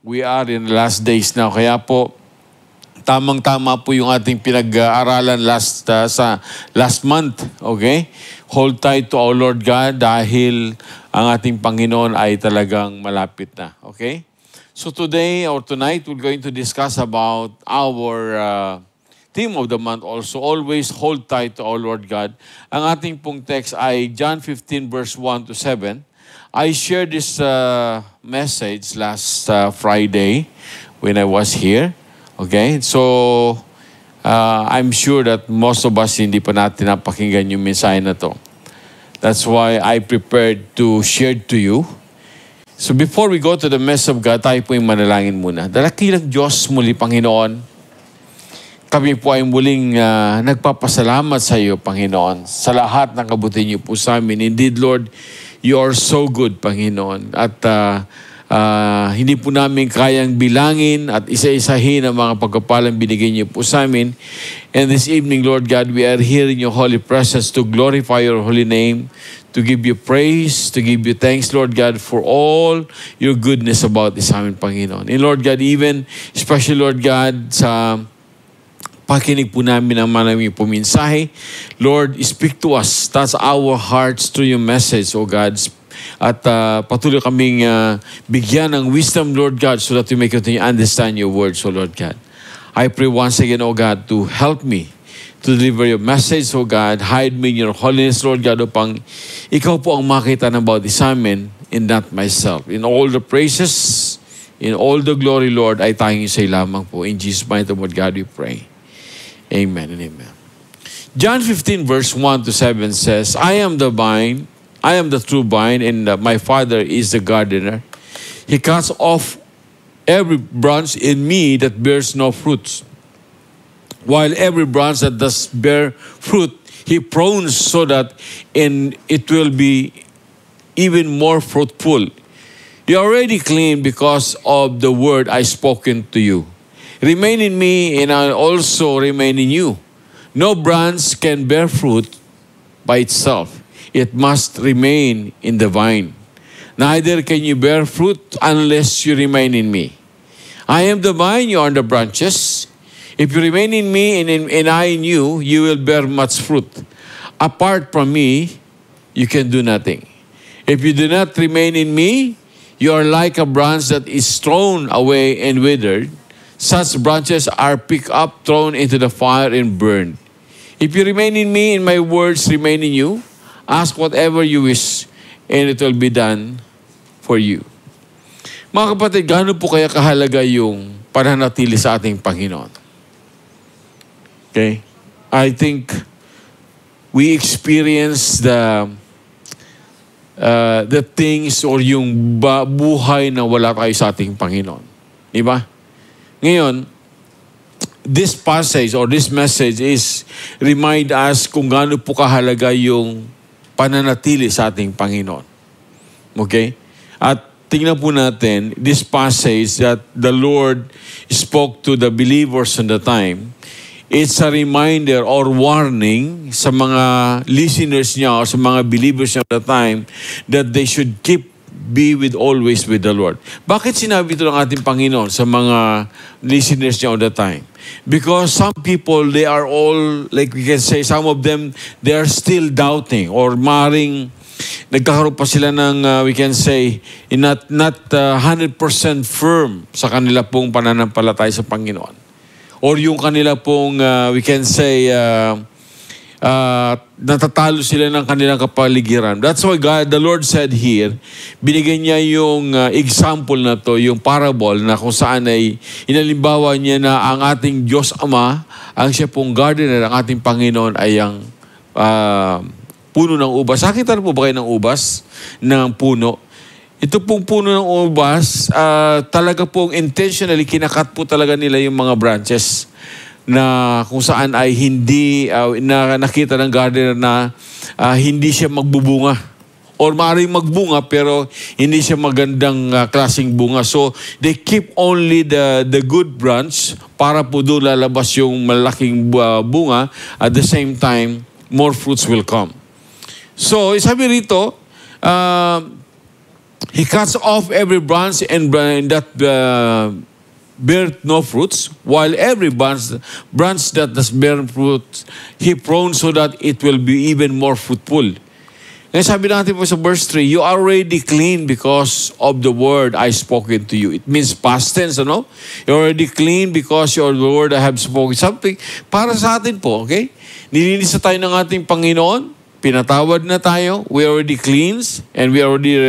We are in the last days now. Kaya po, tamang-tama po yung ating pinag-aaralan sa last month. Okay? Hold tight to our Lord God dahil ang ating Panginoon ay talagang malapit na. Okay? So today or tonight, we're going to discuss about our theme of the month also. Always hold tight to our Lord God. Ang ating pong text ay John 15 verse 1 to 7. I shared this message last Friday when I was here. Okay? So, I'm sure that most of us hindi pa natin napakinggan yung mensahe na to. That's why I prepared to share to you. So before we go to the message of God, tayo po yung manalangin muna. Dalakilang Diyos, muli Panginoon, kami po ay muling nagpapasalamat sa iyo, Panginoon, sa lahat ng kabuti niyo po sa amin. Indeed, Lord, you are so good, Panginoon. At hindi po namin kayang bilangin at isa-isahin ang mga pagkapalang binigay niyo po sa amin. And this evening, Lord God, we are here in your holy presence to glorify your holy name, to give you praise, to give you thanks, Lord God, for all your goodness about this amin, Panginoon. And Lord God, even, especially, Lord God, sa pakinig po namin ang maraming puminsahe. Lord, speak to us. Touch our hearts through your message, O God. At patuloy kaming bigyan ng wisdom, Lord God, so that we may continue to understand your words, O Lord God. I pray once again, O God, to help me to deliver your message, O God. Hide me in your holiness, Lord God, upang ikaw po ang makita ng bawat isa amin and not myself. In all the praises, in all the glory, Lord, ay tanging sa'yo lamang po. In Jesus' mighty name, God, we pray. Amen and amen. John 15 verse 1 to 7 says, I am the vine, I am the true vine, and my Father is the gardener. He cuts off every branch in me that bears no fruits, while every branch that does bear fruit, He prunes so that it will be even more fruitful. You are already clean because of the word I spoken to you. Remain in me, and I also remain in you. No branch can bear fruit by itself. It must remain in the vine. Neither can you bear fruit unless you remain in me. I am the vine, you are the branches. If you remain in me and I in you, you will bear much fruit. Apart from me, you can do nothing. If you do not remain in me, you are like a branch that is thrown away and withered. Such branches are picked up, thrown into the fire, and burned. If you remain in me, and my words remain in you, ask whatever you wish, and it will be done for you. Mga kapatid, gaano po kaya kahalaga yung pananatili sa ating Panginoon? Okay? I think we experience the things or yung buhay na wala tayo sa ating Panginoon. Di ba? Ngayon, this passage or this message is remind us kung gaano po kahalaga yung pananatili sa ating Panginoon. Okay? At tingnan po natin, this passage that the Lord spoke to the believers in the time, it's a reminder or warning sa mga listeners niya or sa mga believers niya at the time that they should always with the Lord. Bakit sinabi ito ng ating Panginoon sa mga listeners niya all the time? Because some people, they are all, like we can say, some of them, they are still doubting or maring nagkakaroon pa sila ng, we can say, not 100% firm sa kanila pong pananampalataya sa Panginoon. Or yung kanila pong, we can say, natatalo sila ng kanilang kapaligiran. That's why the Lord said here, binigyan niya yung example na to, yung parable na kung saan ay inalimbawa niya na ang ating Diyos Ama, ang siya pong gardener, ang ating Panginoon ay ang puno ng ubas. Nakita na po ba kayo ng ubas ng puno? Ito pong puno ng ubas, talaga pong intentionally kinakat po talaga nila yung mga branches na kung saan ay hindi na nakita ng gardener na hindi siya magbubunga or maaaring magbunga pero hindi siya magandang klaseng bunga. So they keep only the good branch para po doon lalabas yung malaking bunga. At the same time, more fruits will come. So sabi rito, He cuts off every branch and that bear no fruits, while every branch that does bear fruit, He prunes so that it will be even more fruitful. Ngayon sabi natin po sa verse 3, you are already clean because of the word I spoken to you. It means past tense, ano? You're already clean because of the word I have spoken. Something para sa atin po, okay? Nilinis na tayo ng ating Panginoon. Pinatawad na tayo. We already cleansed. And we already,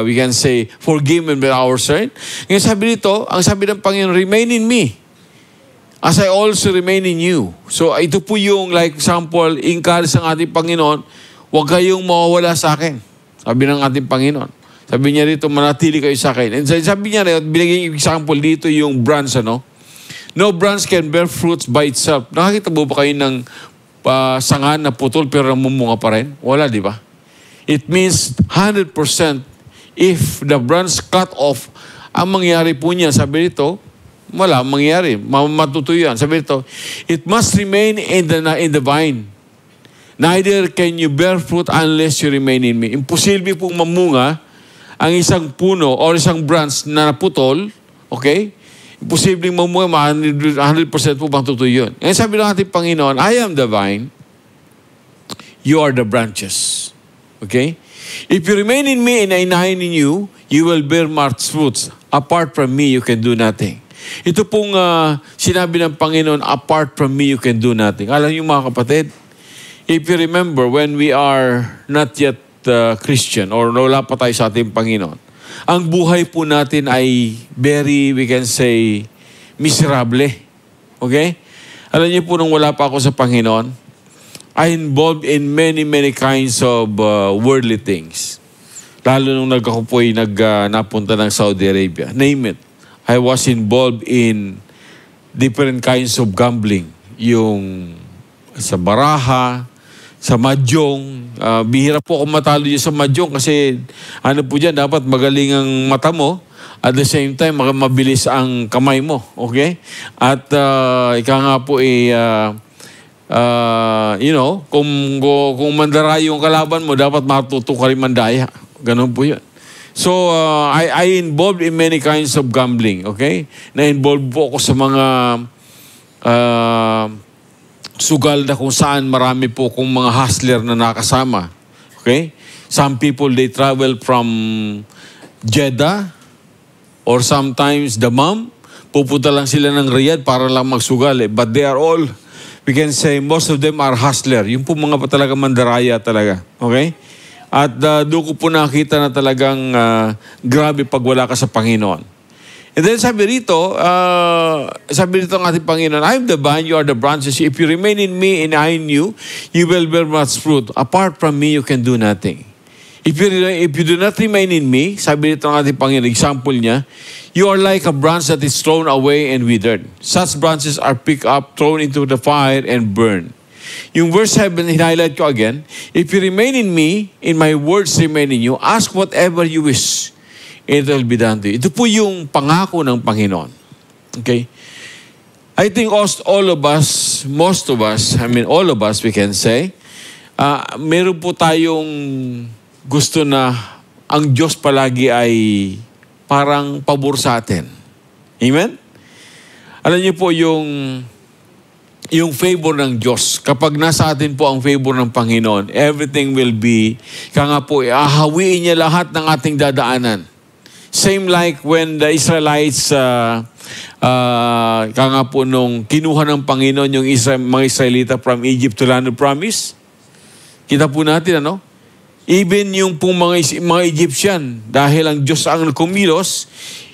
we can say, forgiven by our sin. Ngayon sabi nito, ang sabi ng Panginoon, remain in me, as I also remain in you. So ito po yung like example, encourage ng ating Panginoon, huwag kayong mawawala sa akin. Sabi ng ating Panginoon. Sabi niya rito, manatili kayo sa akin. And sabi niya rito, binigay yung example dito yung branch, ano? No branch can bear fruits by itself. Nakakita mo ba kayo ng sanga na putol pero namumunga pa rin? Wala, di ba? It means 100% if the branch cut off, ang mangyari po niya, sabi nito, wala mangyari. Matutuyo yan. Sabi nito, it must remain in the vine. Neither can you bear fruit unless you remain in me. Imposible pong mamunga ang isang puno or isang branch na naputol, okay? Imposible mamunga, 100% po bang tutuyo yun. Ngayon sabi ng ating Panginoon, I am the vine, you are the branches. Okay? If you remain in me and I in you, you will bear much fruits. Apart from me, you can do nothing. Ito pong sinabi ng Panginoon, apart from me, you can do nothing. Alam niyo mga kapatid, if you remember, when we are not yet Christian or wala pa tayo sa ating Panginoon, ang buhay po natin ay very, we can say, miserable. Okay? Alam niyo po, nung wala pa ako sa Panginoon, I involved in many kinds of worldly things. Lalo nung ako po ay napunta ng Saudi Arabia. Name it. I was involved in different kinds of gambling. Yung sa baraha, sa mahjong. Bihira po ako matalo dyan sa mahjong kasi ano po dyan, dapat magaling ang mata mo. At the same time, mabilis ang kamay mo. Okay? At ika nga po you know, kung mandara yung kalaban mo, dapat matuto ka rin mandaya. Ganun po yun. So, I involved in many kinds of gambling. Okay? Na-involved po ako sa mga sugal na kung saan marami po kung mga hustler na nakasama. Okay? Some people, they travel from Jeddah or sometimes Dammam. Pupunta lang sila ng Riyadh para lang magsugal. But they are all, we can say, most of them are hustler. Yung po mga talaga mandaraya talaga. Okay? At doon ko po nakita na talagang grabe pag wala ka sa Panginoon. And then sabi rito ang ating Panginoon, I am the vine, you are the branches. If you remain in me and I in you, you will bear much fruit. Apart from me, you can do nothing. If you do not remain in me, sabi rito ang ating Panginoon, example niya, you are like a branch that is thrown away and withered. Such branches are picked up, thrown into the fire, and burned. Yung verse 7, highlight ko again, if you remain in me, in my words remain in you, ask whatever you wish, it will be done to you. Ito po yung pangako ng Panginoon. Okay? I think all of us, most of us, I mean all of us, we can say, meron po tayong gusto na ang Diyos palagi ay parang pabor sa atin. Amen? Alam niyo po yung favor ng Diyos. Kapag nasa atin po ang favor ng Panginoon, everything will be, kaya nga po, ahawiin niya lahat ng ating dadaanan. Same like when the Israelites, kaya nga po nung kinuha ng Panginoon yung mga Israelita from Egypt to land of promise, kita po natin, ano? Even yung pong mga Egyptian, dahil ang Diyos ang kumilos,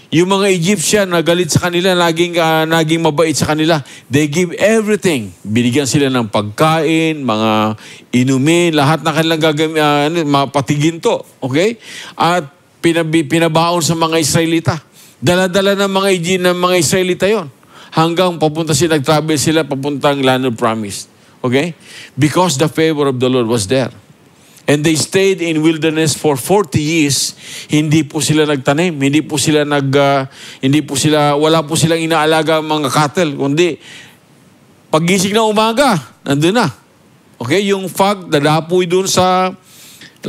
yung mga Egyptian na galit sa kanila, naging mabait sa kanila, they give everything. Binigyan sila ng pagkain, mga inumin, lahat na kanilang mapatigin to. Okay? At pinabaon sa mga Israelita. Dala-dala ng mga Israelita yon. Hanggang papunta sila, nag-travel sila papuntang land of promise. Okay? Because the favor of the Lord was there. And they stayed in wilderness for 40 years. Hindi po sila nagtanim. Wala po silang inaalaga mga cattle. Kundi, pagising na umaga, nandun na. Okay, yung fog, dadapoy dun sa,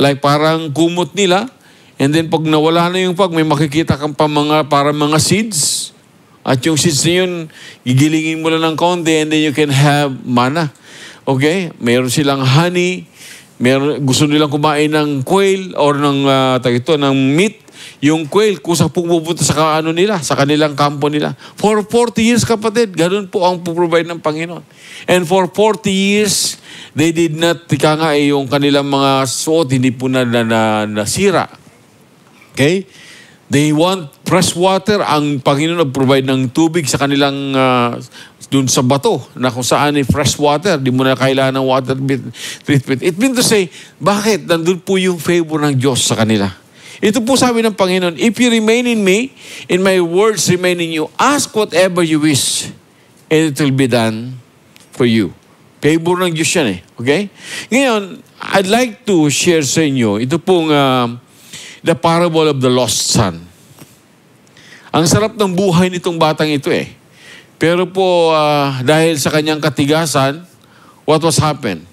like parang kumot nila. And then pag nawala na yung fog, may makikita kang para mga seeds. At yung seeds na yun, gigilingin mo lang ng konti and then you can have manna. Okay? Meron silang honey, gusto nilang kumain ng quail or ng meat. Yung quail, kusa pupunta sa nila, sa kanilang kampo nila. For 40 years, kapatid, ganun po ang puprovide ng Panginoon. And for 40 years, they did not, yung kanilang mga suot, hindi po nasira. Okay? They want fresh water. Ang Panginoon nag-provide ng tubig sa kanilang dun sa bato na kung saan ay fresh water. Di mo na kailangan ng water treatment. It means to say, bakit? Nandun po yung favor ng Diyos sa kanila. Ito po sabi ng Panginoon, if you remain in me, and my words remain in you, ask whatever you wish, and it will be done for you. Favor ng Diyos yan eh. Okay? Ngayon, I'd like to share sa inyo, ito pong the parable of the lost son. Ang sarap ng buhay nitong batang ito eh. Pero po, dahil sa kanyang katigasan, what was happened?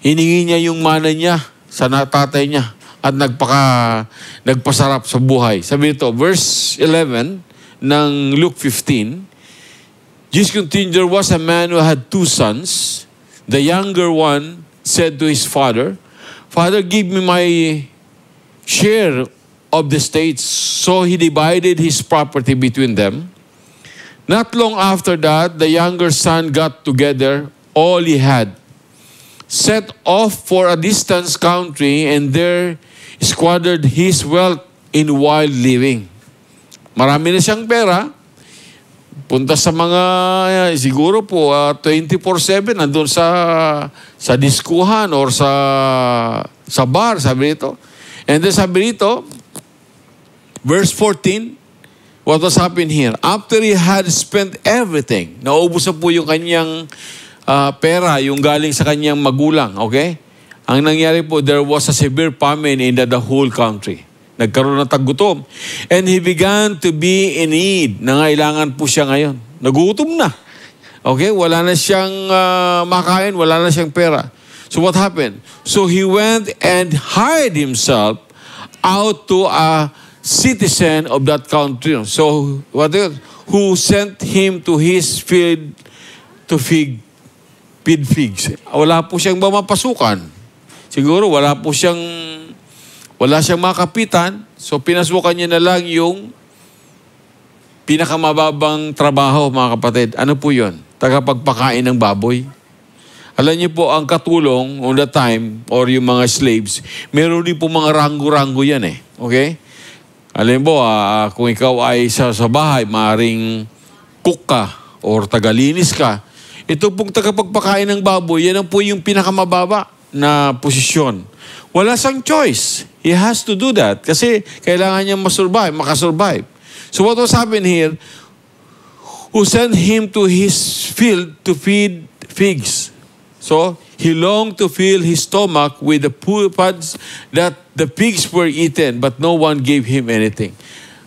Hiningi niya yung mana niya sa tatay niya at nagpasarap sa buhay. Sabi ito, verse 11 ng Luke 15, Jesus continued, there was a man who had 2 sons. The younger one said to his father, Father, give me my share of the estates. So he divided his property between them. Not long after that, the younger son got together all he had, set off for a distant country, and there squandered his wealth in wild living. Marami na siyang pera. Punta sa mga, siguro po, 24/7, nandun sa diskuhan or sa bar, sabi nito. And then sabi nito, verse 14, what was happening here? After he had spent everything, naubos na po yung kanyang pera, yung galing sa kanyang magulang, okay? Ang nangyari po, there was a severe famine in the whole country. Nagkaroon ng taggutom. And he began to be in need. Nangailangan po siya ngayon. Nagutom na. Okay? Wala na siyang makain, wala na siyang pera. So what happened? So he went and hired himself out to a citizen of that country. So who sent him to his field to feed figs. Wala po siyang mamapasukan. Siguro wala siyang makapitan, so pinasukan niya na lang yung pinakamababang trabaho, mga kapatid. Ano po yun? Tagapagpakain ng baboy. Alam niyo po, ang katulong on the time, or yung mga slaves, meron din po mga ranggo-ranggo yan eh. Okay? Alam mo, kung ikaw ay sa bahay, maaaring cook ka, or tagalinis ka, ito pong tagapagpakain ng baboy, yan ang po yung pinakamababa na posisyon. Wala siyang choice. He has to do that kasi kailangan niya makasurvive. So what was happening here? Who sent him to his field to feed figs. So he longed to fill his stomach with the pods that the pigs were eaten, but no one gave him anything.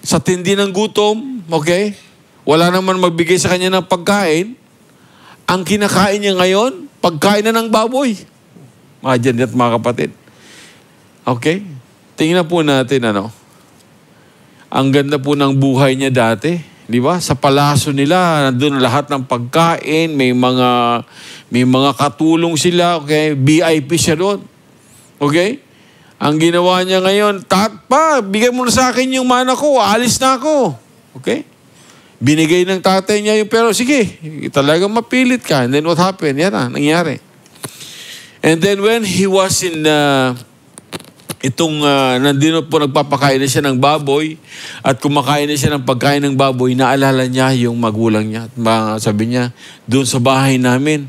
Sa tindi ng gutom, okay? Wala naman magbigay sa kanya ng pagkain. Ang kinakain niya ngayon, pagkain na ng baboy. Mga at mga kapatid. Okay? Tingnan po natin, ang ganda po ng buhay niya dati. Di ba? Sa palaso nila, nandun lahat ng pagkain, may mga katulong sila, okay? VIP siya doon. Okay? Ang ginawa niya ngayon, bigay mo na sa akin yung mana ko, alis na ako. Okay? Binigay ng tatay niya yung pero, sige, talagang mapilit ka. And then what happened? Yan nangyari. And then when he was in nandito po nagpapakain na siya ng baboy at kumakain na siya ng pagkain ng baboy, naalala niya yung magulang niya. At sabi niya, doon sa bahay namin,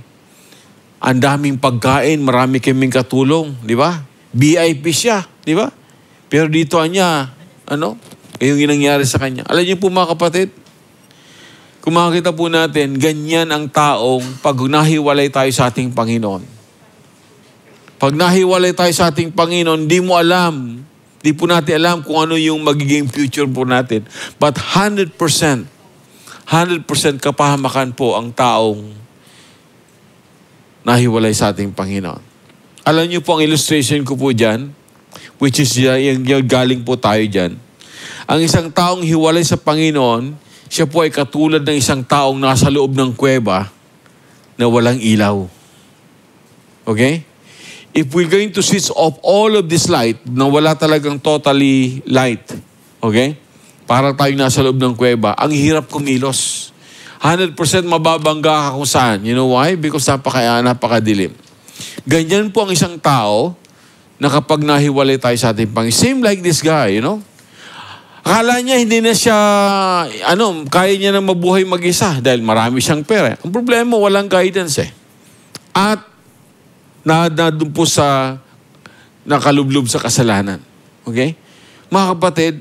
ang daming pagkain, marami kaming katulong, di ba? VIP siya, di ba? Pero dito niya, yung nangyari sa kanya. Alam niyo po mga kapatid, kung makakita po natin, ganyan ang taong pag nahiwalay tayo sa ating Panginoon. Pag nahiwalay tayo sa ating Panginoon, di po natin alam kung ano yung magiging future po natin. But 100% kapahamakan po ang taong nahiwalay sa ating Panginoon. Alam niyo po ang illustration ko po dyan, which is yung galing po tayo dyan. Ang isang taong hiwalay sa Panginoon, siya po ay katulad ng isang taong nasa loob ng kuweba na walang ilaw. Okay? If we're going to switch off all of this light, na wala talagang totally light, okay? Para tayo nasa loob ng kuweba, ang hirap kumilos. 100% mababangga ka kung saan. You know why? Because napakadilim. Ganyan po ang isang tao na kapag nahiwalay tayo sa ating Panginoon. Same like this guy, you know? Akala niya hindi na siya, kaya niya na mabuhay mag-isa dahil marami siyang pera. Ang problema, walang guidance eh. At doon po sa nakalublob sa kasalanan. Okay? Mga kapatid,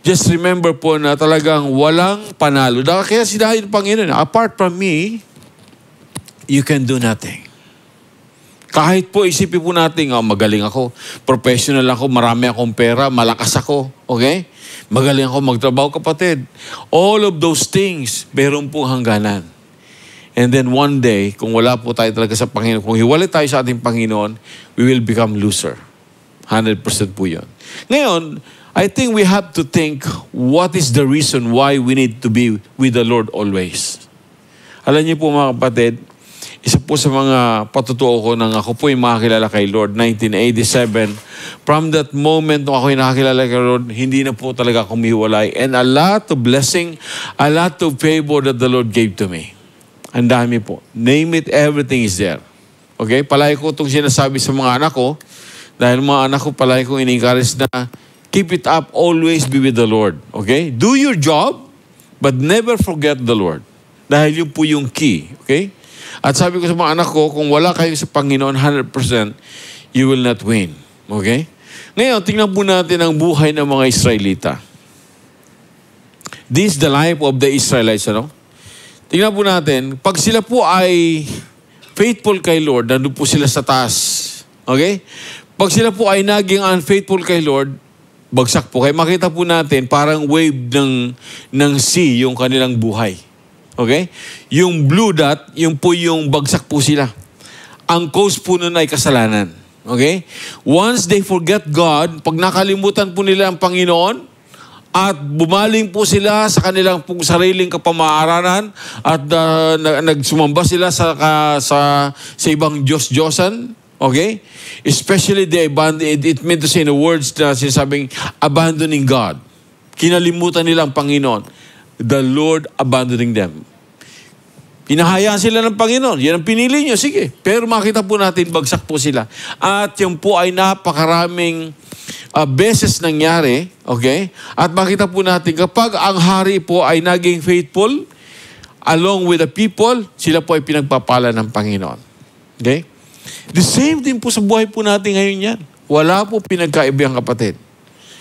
just remember po na talagang walang panalo. Kaya sinabi ng Panginoon, apart from me, you can do nothing. Kahit po isipin po natin, magaling ako, professional ako, marami akong pera, malakas ako, okay? Magaling ako magtrabaho, kapatid. All of those things, meron po hangganan. And then one day, kung wala po tayo talaga sa Panginoon, kung hiwalay tayo sa ating Panginoon, we will become loser. 100% po yun. Ngayon, I think we have to think, what is the reason why we need to be with the Lord always? Alam niyo po mga kapatid, isa po sa mga patutuo ko nang ako po yung makakilala kay Lord, 1987. From that moment nung ako yung nakakilala kay Lord, hindi na po talaga ako mihiwalay. And a lot of blessing, a lot of favor that the Lord gave to me. Ang dami po. Name it, everything is there. Okay? Palagi ko itong sinasabi sa mga anak ko, dahil mga anak ko palagi kong in-encourage na keep it up, always be with the Lord. Okay? Do your job, but never forget the Lord. Dahil yun po yung key. Okay? At sabi ko sa mga anak ko, kung wala kayo sa Panginoon 100%, you will not win. Okay? Ngayon, tingnan po natin ang buhay ng mga Israelita. This is the life of the Israelites, ano? Tingnan po natin, pag sila po ay faithful kay Lord, nandun po sila sa taas. Okay? Pag sila po ay naging unfaithful kay Lord, bagsak po. Kaya makita po natin, parang wave ng sea yung kanilang buhay. Okay? Yung blue dot, yung po yung bagsak po sila. Ang cause po nun ay kasalanan. Okay? Once they forget God, pag nakalimutan po nila ang Panginoon, at bumaling po sila sa kanilang pong sariling kapamaaranan at nagsumamba sila sa ibang Diyos-Diyosan. Okay? Especially it meant to say in the words na sinasabing abandoning God. Kinalimutan nila ang Panginoon. The Lord abandoning them. Pinahayaan sila ng Panginoon. Yan ang pinili nyo. Sige. Pero makita po natin, bagsak po sila. At yan po ay napakaraming beses nangyari. Okay? At makita po natin, kapag ang hari po ay naging faithful, along with the people, sila po ay pinagpapala ng Panginoon. Okay? The same din po sa buhay po natin ngayon yan. Wala po pinagkaibang kapatid.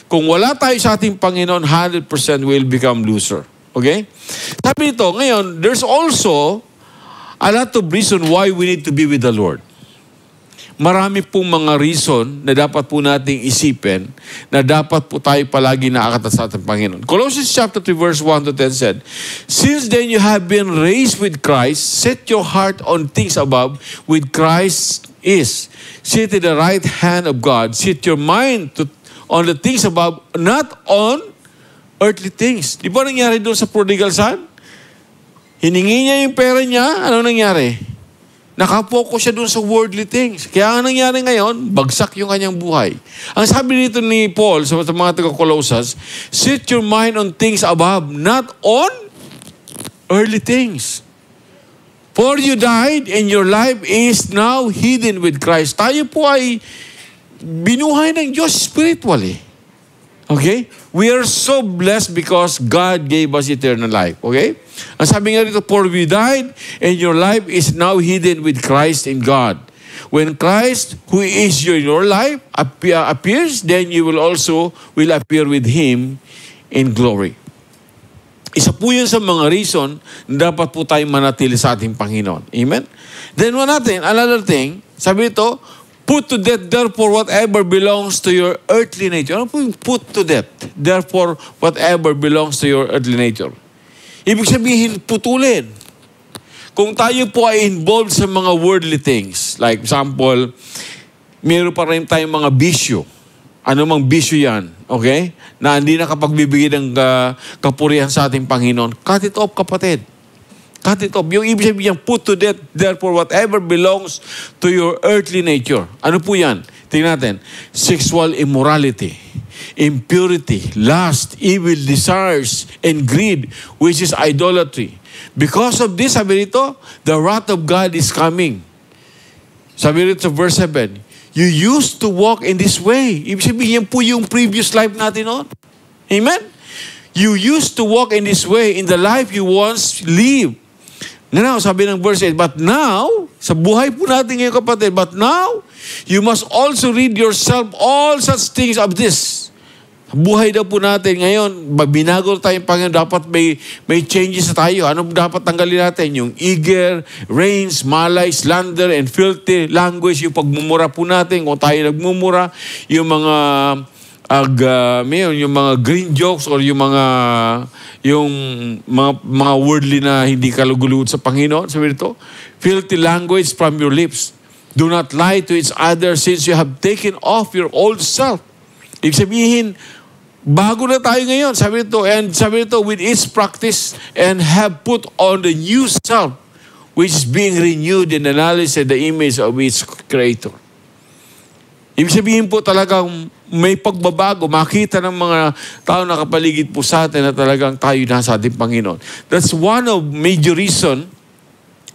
Kung wala tayo sa ating Panginoon, 100% will become loser. Okay? Sabi ito, ngayon, there's also a lot of reason why we need to be with the Lord. Marami pong mga reason na dapat po nating isipin na dapat po tayo palagi naakatat sa ating Panginoon. Colossians chapter 3 verse 1 to 10 said, since then you have been raised with Christ, set your heart on things above, with Christ is. Sit at the right hand of God. Set your mind on the things above, not on earthly things. Di ba nangyari doon sa prodigal son? Hiningi niya yung pera niya, ano nangyari? Nakapokus siya doon sa worldly things. Kaya ang nangyari ngayon, bagsak yung kanyang buhay. Ang sabi dito ni Paul sa mga taga-Colossus, set your mind on things above, not on earthly things. For you died and your life is now hidden with Christ. Tayo po ay binuhay ng Diyos spiritually. Okay? We are so blessed because God gave us eternal life. Okay? Ang sabi nga rito, for we died and your life is now hidden with Christ in God. When Christ, who is your life, appears, then you will also appear with Him in glory. Isa po yun sa mga reason na dapat po tayo manatili sa ating Panginoon. Amen? Then another thing, sabi ito, put to death, therefore, whatever belongs to your earthly nature. Ano po yung put to death? Therefore, whatever belongs to your earthly nature. Ibig sabihin, putulin. Kung tayo po ay involved sa mga worldly things, like example, meron pa rin tayong mga bisyo. Ano mang bisyo yan, okay? Na hindi nakapagbibigay ng kapurihan sa ating Panginoon. Cut it off, kapatid. Cut it off. Yung ibig sabihin, put to death, therefore, whatever belongs to your earthly nature. Ano po yan? Tingnan natin. Sexual immorality, impurity, lust, evil desires, and greed, which is idolatry. Because of this, sabi rito, the wrath of God is coming. Sabi rito sa verse 7, you used to walk in this way. Ibig sabihin po yung previous life natin noon. Amen? You used to walk in this way in the life you once lived. Now, sabi ng verse 8, but now, sa buhay po natin ngayon, kapatid, but now, you must also rid yourself all such things of this. Buhay daw po natin ngayon, binago tayong Panginoon, dapat may changes na tayo. Ano dapat tanggalin natin? Yung eager, reins, malay, slander, and filthy language, yung pagmumura po natin, kung tayo nagmumura, yung mga yung mga green jokes or yung mga worldly na hindi kaluguluhod sa Panginoon. Sabi nito, filthy language from your lips. Do not lie to each other since you have taken off your old self. Ibig sabihin, bago na tayo ngayon. Sabi nito, with its practice and have put on the new self, which is being renewed in the knowledge and the image of its Creator. Ibig sabihin po talagang may pagbabago, makita ng mga tao na kapaligid po sa atin na talagang tayo nasa ating Panginoon. That's one of major reason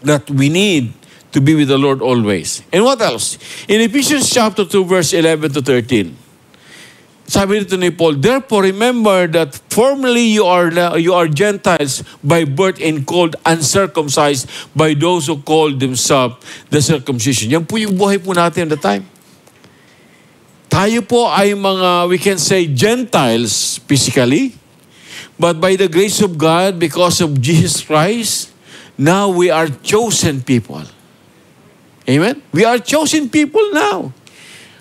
that we need to be with the Lord always. And what else? In Ephesians chapter 2, verse 11 to 13, sabi nito ni Paul, therefore remember that formerly you are Gentiles by birth and called uncircumcised by those who call themselves the circumcision. Yan po yung buhay po natin at the time. Tayo po ay mga, we can say, Gentiles physically, but by the grace of God, because of Jesus Christ, now we are chosen people. Amen? We are chosen people now.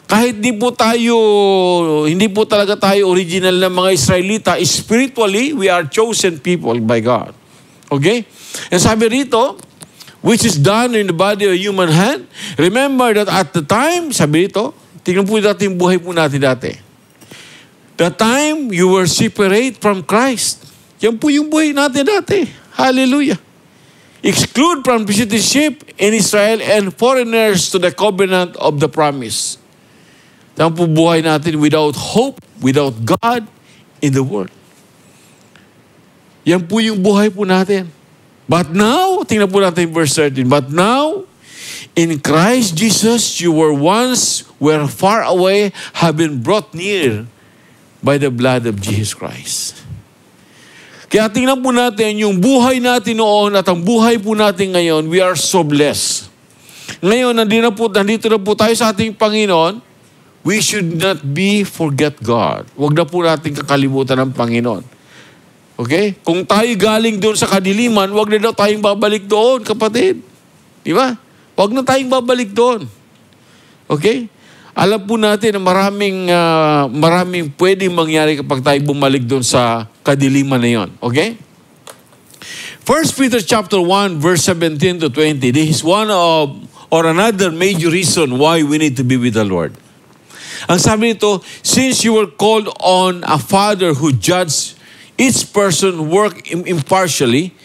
Kahit hindi po talaga tayo original na mga Israelita, spiritually, we are chosen people by God. Okay? And sabi rito, which is done in the body of a human hand, remember that at the time, sabi rito, tingnan po natin yung buhay po natin dati. The time you were separate from Christ. Yan po yung buhay natin dati. Hallelujah. Exclude from citizenship in Israel and foreigners to the covenant of the promise. Yan po buhay natin without hope, without God in the world. Yan po yung buhay po natin. But now, tingnan po natin verse 13. But now, in Christ Jesus, you were far away, have been brought near by the blood of Jesus Christ. Kaya tingnan po natin yung buhay natin noon at ang buhay po natin ngayon, we are so blessed. Ngayon, nandito na po tayo sa ating Panginoon, we should not forget God. Huwag na po natin kakalimutan ng Panginoon. Okay? Kung tayo galing doon sa kadiliman, huwag na daw tayong babalik doon, kapatid. Di ba? Huwag na tayong babalik doon. Okay? Alam po natin na maraming pwedeng mangyari kapag tayo bumalik doon sa kadiliman na yon. Okay? 1 Peter chapter 1, verse 17 to 20. This is one of, or another major reason why we need to be with the Lord. Ang sabi nito, since you were called on a Father who judges each person work impartially,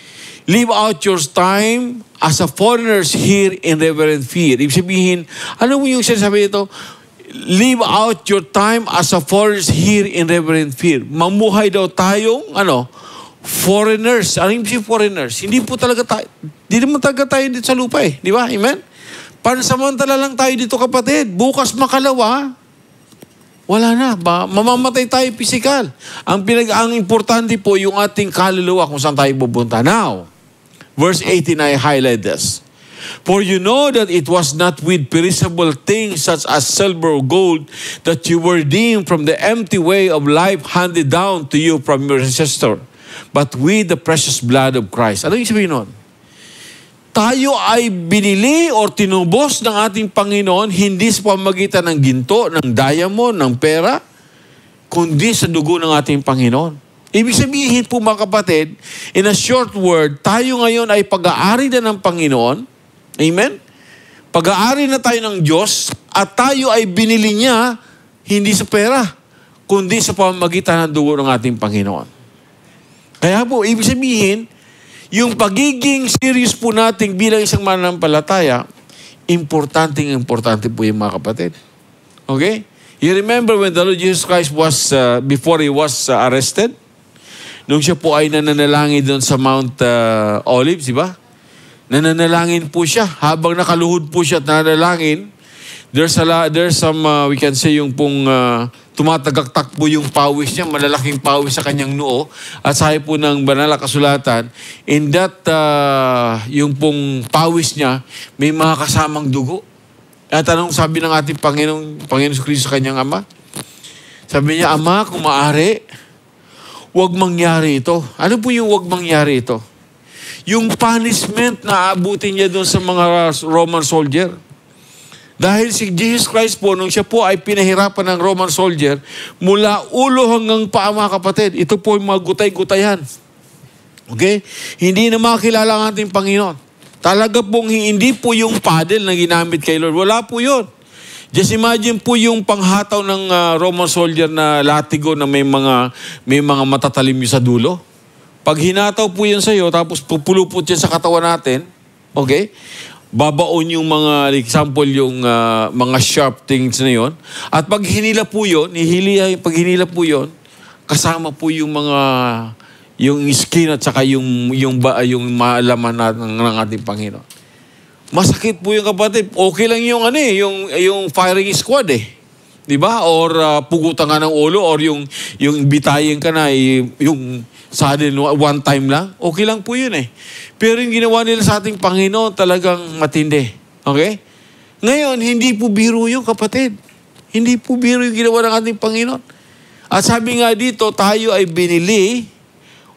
live out your time as a foreigners here in reverent fear. Ibig sabihin, ano mo yung sinasabi nito? Live out your time as a foreigners here in reverent fear. Mamuhay daw tayong, foreigners. Ano yung foreigners? Hindi naman talaga tayo dito sa lupa eh. Di ba? Amen? Pansamantala lang tayo dito, kapatid. Bukas makalawa, wala na. Mamamatay tayo physical. Ang importante po yung ating kaluluwa kung saan tayo pupunta. Now, verse 18, I highlight this. For you know that it was not with perishable things such as silver or gold that you were redeemed from the empty way of life handed down to you from your ancestor, but with the precious blood of Christ. Ano yung sabihin nun? Tayo ay binili o tinubos ng ating Panginoon hindi sa pamamagitan ng ginto, ng diamond, ng pera, kundi sa dugo ng ating Panginoon. Ibig sabihin po mga kapatid, in a short word, tayo ngayon ay pag-aari na ng Panginoon. Amen? Pag-aari na tayo ng Diyos at tayo ay binili niya hindi sa pera, kundi sa pamamagitan ng dugo ng ating Panginoon. Kaya po, ibig sabihin, yung pagiging serious po natin bilang isang mananampalataya, importante po yung mga kapatid. Okay? You remember when the Lord Jesus Christ was, before He was arrested? Nung siya po ay nananalangin doon sa Mount Olives, di ba? Nananalangin po siya. Habang nakaluhod po siya at nananalangin, there's some, we can say, yung pong tumatagaktak po yung pawis niya, malalaking pawis sa kanyang noo. At sabi po ng banal na kasulatan, in that, yung pong pawis niya, may mga kasamang dugo. At anong sabi ng ating Panginoon Kristo sa kanyang Ama? Sabi niya, Ama, kung maaari, huwag mangyari ito. Ano po yung huwag mangyari ito? Yung punishment na aabutin niya doon sa mga Roman soldier. Dahil si Jesus Christ po, nung siya po ay pinahirapan ng Roman soldier, mula ulo hanggang paa, mga kapatid, ito po yung mga gutay-gutayan. Okay? Hindi na makakilala ang ating Panginoon. Talaga pong hindi po yung paddle na ginamit kay Lord. Wala po yun. Just imagine po yung panghataw ng Roman soldier na latigo na may mga matatalim yung sa dulo. Pag hinataw po yan sa'yo, tapos pupulupot yan sa katawan natin, okay? Babaon yung mga, example, yung mga sharp things na yon. At pag hinila po yun, pag hinila po yun, kasama po yung yung skin at saka yung malaman ng ating Panginoon. Masakit po yung kapatid. Okay lang yung yung firing squad eh. 'Di ba? Or pugutan ka ng ulo or yung bitayin ka na yung sudden one time lang. Okay lang po yun eh. Pero yung ginawa nila sa ating Panginoon talagang matindi. Okay? Ngayon, hindi po biro yung kapatid. Hindi po biro yung ginawa ng ating Panginoon. At sabi nga dito, tayo ay binili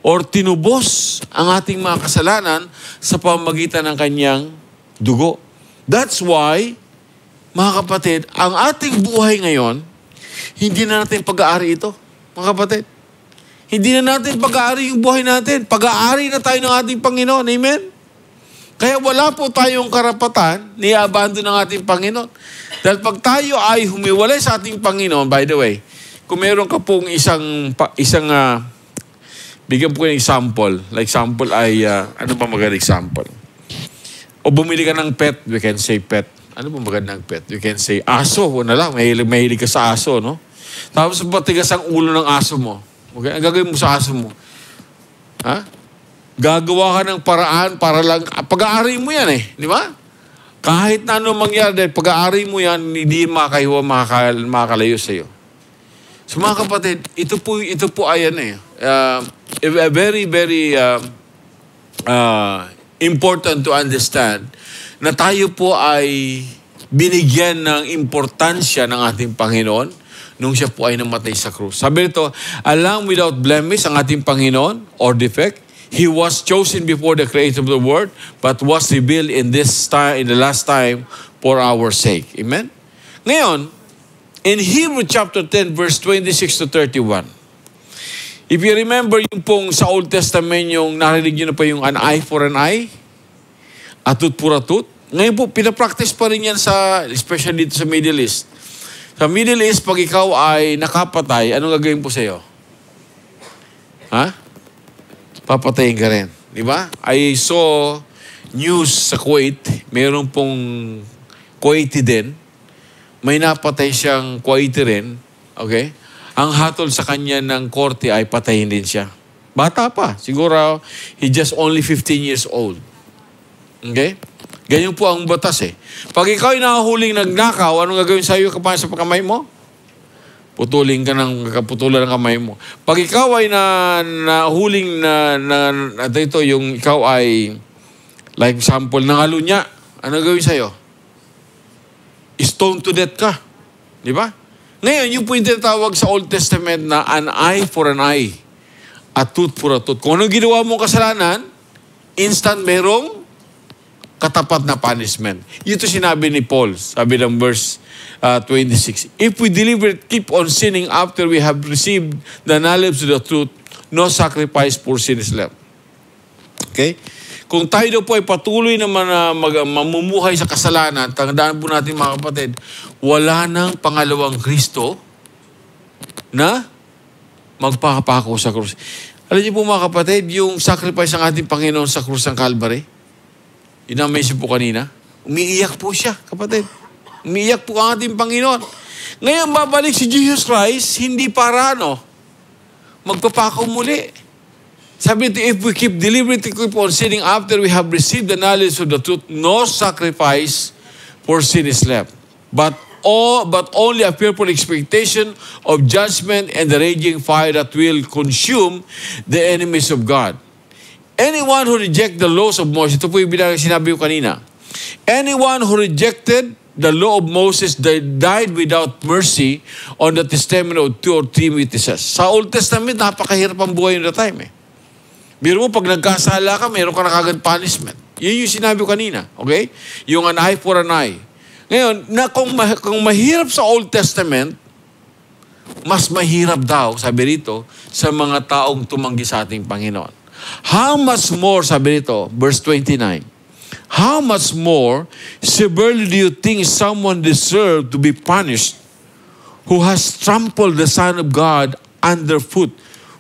or tinubos ang ating mga kasalanan sa pamamagitan ng kanyang dugo. That's why, mga kapatid, ang ating buhay ngayon, hindi na natin pag-aari ito. Mga kapatid, hindi na natin pag-aari yung buhay natin. Pag-aari na tayo ng ating Panginoon. Amen? Kaya wala po tayong karapatan ni abandon ng ating Panginoon. Dahil pag tayo ay humiwalay sa ating Panginoon, by the way, kung meron ka pong bigyan po ko ng example. Like example ay, ano ba magandang example? O bumili ka ng pet, we can say pet. Ano ba magandang pet? We can say aso. O na lang, mahilig ka sa aso, no? Tapos patigas ang ulo ng aso mo. Okay? Ang gagawin mo sa aso mo? Ha? Gagawa ka ng paraan para lang, pag-aari mo yan eh. Di ba? Kahit na ano mangyari, dahil pag-aari mo yan, hindi makahiwa, makakalayo sa iyo. So mga kapatid, ito po ay a very, very important to understand na tayo po ay binigyan ng importansya ng ating Panginoon nung siya po ay namatay sa krus. Sabi nito, a lamb without blemish ang ating Panginoon or defect. He was chosen before the creation of the world, but was revealed in the last time for our sake. Amen? Ngayon, in Hebrews chapter 10, verse 26 to 31, if you remember yung pong sa Old Testament, yung narinig nyo na pa yung an eye for an eye, a tooth for a tooth. Ngayon po, pinapractice pa rin yan especially dito sa Middle East. Sa Middle East, pag ikaw ay nakapatay, anong gagawin po sa'yo? Ha? Papatayin ka rin. Di ba? I saw news sa Kuwait, mayroon pong Kuwaiti din, may napatay siyang Kuwaiti rin, okay? Ang hatol sa kanya ng korte ay patayin din siya. Bata pa. Siguro, he just only 15 years old. Okay? Ganyan po ang batas eh. Pag ikaw ay nakahuling nagnakaw, anong gagawin sa iyo sa kamay mo? Putulan ng kamay mo. Pag ikaw ay nahuling yung ikaw ay, like example, nangalunya, anong gagawin sa iyo? Stone to death ka. Di ba? Ngayon, yung po yung tinatawag sa Old Testament na an eye for an eye, a tooth for a tooth. Kung anong ginawa mong kasalanan, instant merong katapat na punishment. Ito sinabi ni Paul, sabi ng verse 26. If we deliberately keep on sinning after we have received the knowledge of the truth, no sacrifice for sin is left. Okay? Kung tayo daw po ay patuloy naman na mamumuhay sa kasalanan, tandaan po natin mga kapatid, wala nang pangalawang Kristo na magpapako sa krus. Alam niyo po mga kapatid, yung sacrifice ng ating Panginoon sa krus ng Calvary, yun ang message po kanina, umiiyak po siya, kapatid. Umiiyak po ang ating Panginoon. Ngayon, babalik si Jesus Christ, hindi para magpapakaw muli. Sabi nito, if we keep deliberately keep on sinning after we have received the knowledge of the truth, no sacrifice for sin is left. But only a fearful expectation of judgment and the raging fire that will consume the enemies of God. Anyone who rejects the laws of Moses, ito po yung sinabi ko kanina, anyone who rejected the law of Moses died without mercy on the testimony of 2 or 3 witnesses. Sa Old Testament, napakahirap ang buhay in the time eh. Biro mo, pag nagkasala ka, mayroon ka na kagad punishment. Yun yung sinabi ko kanina, okay? Yung an eye for an eye. Ngayon, kung mahirap sa Old Testament, mas mahirap daw, sabi rito, sa mga taong tumanggi sa ating Panginoon. How much more, sabi rito, verse 29, how much more severely do you think someone deserves to be punished who has trampled the Son of God underfoot,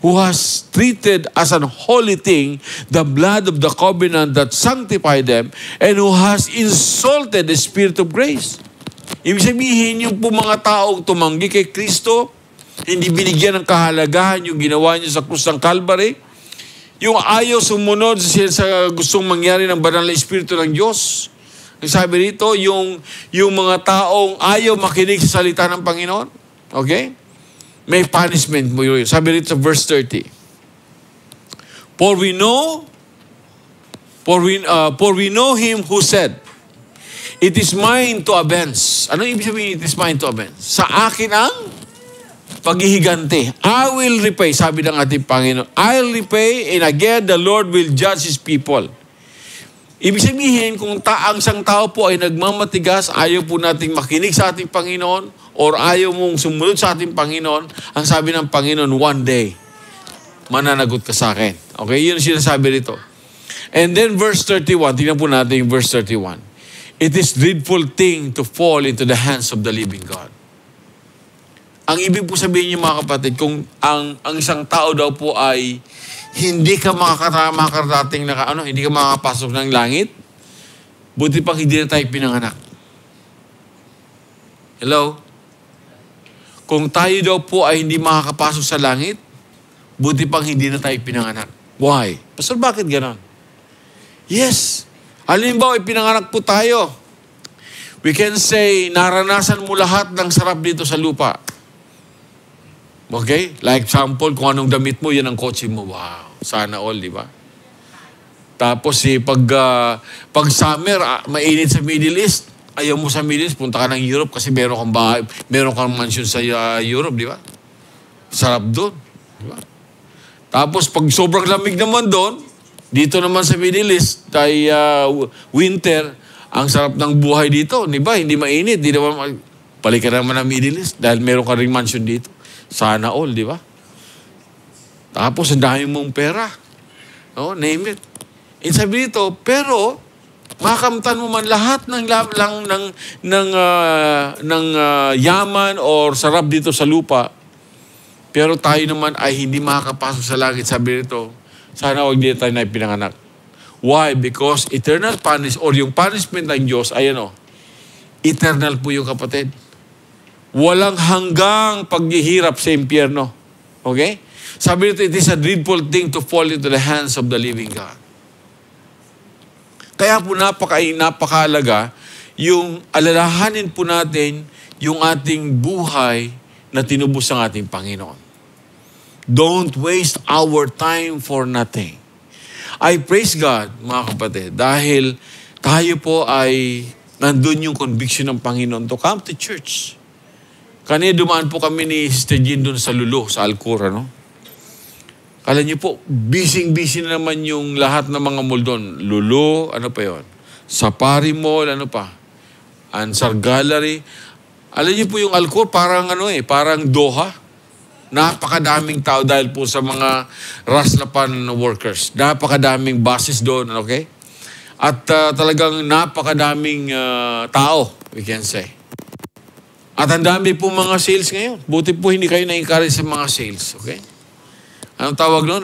who has treated as an holy thing the blood of the covenant that sanctified them, and who has insulted the Spirit of grace? Ibig sabihin, yung po mga taong tumanggi kay Kristo, hindi binigyan ng kahalagahan yung ginawa niya sa krus ng Calvary, yung ayaw sumunod sa gustong mangyari ng banal na Espiritu ng Diyos. Ang sabi rito, yung mga taong ayaw makinig sa salita ng Panginoon. Okay? May punishment mo yun. Sabi rito sa verse 30. For we know him who said, it is mine to avenge. Ano ibig sabihin, it is mine to avenge? Sa akin ang paghihiganti. I will repay, sabi ng ating Panginoon. I'll repay, and again, the Lord will judge His people. Ibig sabihin, kung ang isang tao po ay nagmamatigas, ayaw po nating makinig sa ating Panginoon, or ayaw mong sumunod sa ating Panginoon, ang sabi ng Panginoon, one day, mananagot ka sa akin. Okay, yun ang sinasabi rito. And then verse 31, tingnan po natin yung verse 31. It is dreadful thing to fall into the hands of the living God. Ang ibig po sabihin niyo mga kapatid, kung ang isang tao daw po ay hindi ka makakarating na hindi ka makakapasok ng langit, buti pang hindi na tayo pinanganak. Hello? Kung tayo daw po ay hindi makakapasok sa langit, buti pang hindi na tayo pinanganak. Why? Pastor, bakit ganon? Yes. Halimbawa, pinanganak po tayo. We can say, naranasan mo lahat ng sarap dito sa lupa. Okay? Like example, kung anong damit mo, yan ang kotse mo. Wow, sana all, di ba? Tapos pag summer, mainit sa Middle East, ayaw mo sa Middle East, punta ka ng Europe kasi meron kang bahay, meron kang mansion sa Europe, di ba? Sarap doon, di ba? Tapos pag sobrang lamig naman doon, dito naman sa Middle East, ay winter, ang sarap ng buhay dito, di ba? Hindi mainit, di naman, balik ka naman ng Middle East dahil meron ka ring mansion dito. Sana all, di ba? Tapos, ang dami mong pera. No, name it. Sabi dito, pero, makamtan mo man lahat ng yaman or sarap dito sa lupa, pero tayo naman ay hindi makakapasok sa langit. Sabi dito, sana huwag dito tayo na pinanganak. Why? Because eternal punishment, or yung punishment ng Diyos, ay eternal po yung kapatid. Walang hanggang paghihirap sa impyerno. Okay? Sabi nito, it is a dreadful thing to fall into the hands of the living God. Kaya po napakahalaga yung alalahanin po natin yung ating buhay na tinubos ng ating Panginoon. Don't waste our time for nothing. I praise God, mga kapatid, dahil tayo po ay nandun yung conviction ng Panginoon to come to church. Kanina dumaan po kami ni Sister Jean doon sa Lulu, sa Alcura, no? Kala niyo po, busy-busy na naman yung lahat ng mga mall doon. Lulu, ano pa yon? Safari Mall, ano pa? Ansar Gallery. Alam niyo po yung Alcura, parang parang Doha. Napakadaming tao dahil po sa mga Raslapan workers. Napakadaming buses doon, okay? At talagang napakadaming tao, we can say. At ang dami po mga sales ngayon. Buti po hindi kayo na-encourage sa mga sales. Okay? Anong tawag nun?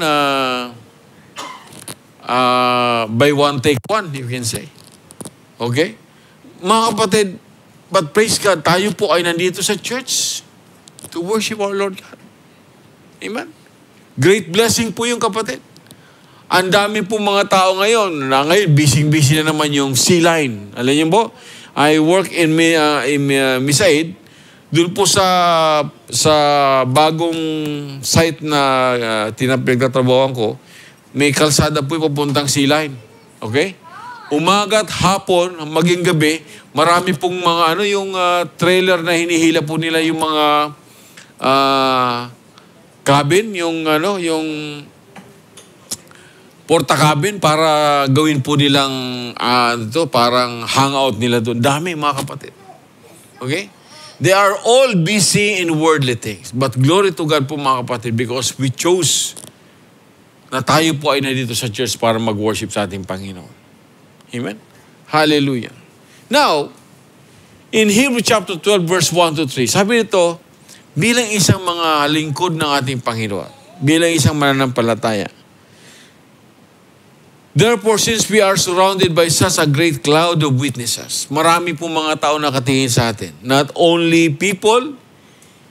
Buy one, take one, you can say. Okay? Mga kapatid, but praise God, tayo po ay nandito sa church to worship our Lord God. Amen? Great blessing po yung kapatid. Ang dami po mga tao ngayon, na ngayon, busy-busy na naman yung C-Line. Alam niyo po, I work in Misaid, doon po sa bagong site na pinagtatrabahoan ko, may kalsada po yung papuntang C-Line. Okay? Umaga at hapon, maging gabi, marami pong mga yung trailer na hinihila po nila yung mga cabin, yung porta cabin para gawin po nilang parang hangout nila doon. Dami mga kapatid. Okay? They are all busy in worldly things. But glory to God po mga kapatid because we chose na tayo po ay nandito sa church para mag-worship sa ating Panginoon. Amen? Hallelujah. Now, in Hebrews chapter 12 verse 1 to 3, sabi nito, bilang isang mga lingkod ng ating Panginoon, bilang isang mananampalataya, therefore, since we are surrounded by such a great cloud of witnesses, marami pong mga tao nakatingin sa atin. Not only people,